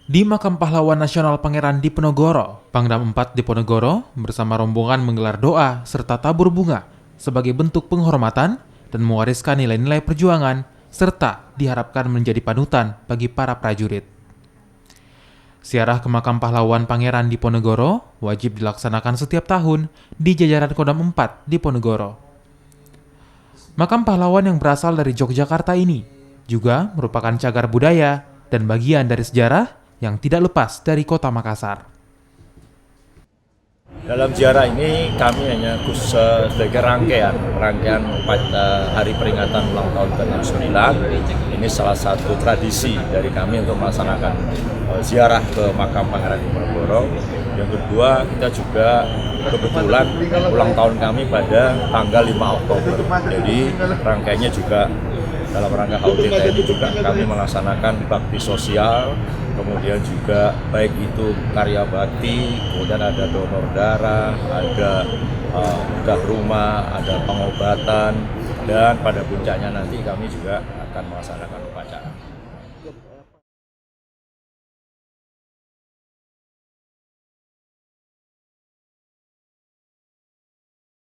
Di Makam Pahlawan Nasional Pangeran Diponegoro, Pangdam 4 Diponegoro bersama rombongan menggelar doa serta tabur bunga sebagai bentuk penghormatan dan mewariskan nilai-nilai perjuangan serta diharapkan menjadi panutan bagi para prajurit. Ziarah ke Makam Pahlawan Pangeran Diponegoro wajib dilaksanakan setiap tahun di jajaran Kodam 4 Diponegoro. Makam pahlawan yang berasal dari Yogyakarta ini juga merupakan cagar budaya dan bagian dari sejarah yang tidak lepas dari kota Makassar. Dalam ziarah ini kami hanya khusus sebagai rangkaian hari peringatan ulang tahun ke-69. Ini salah satu tradisi dari kami untuk melaksanakan ziarah ke makam Pangeran Diponegoro. Yang kedua, kita juga kebetulan ulang tahun kami pada tanggal 5 Oktober. Jadi rangkaiannya juga dalam rangka HUT TNI juga kami melaksanakan bakti sosial, kemudian juga baik itu karya bakti, kemudian ada donor darah, ada bedah rumah, ada pengobatan, dan pada puncaknya nanti kami juga akan melaksanakan upacara.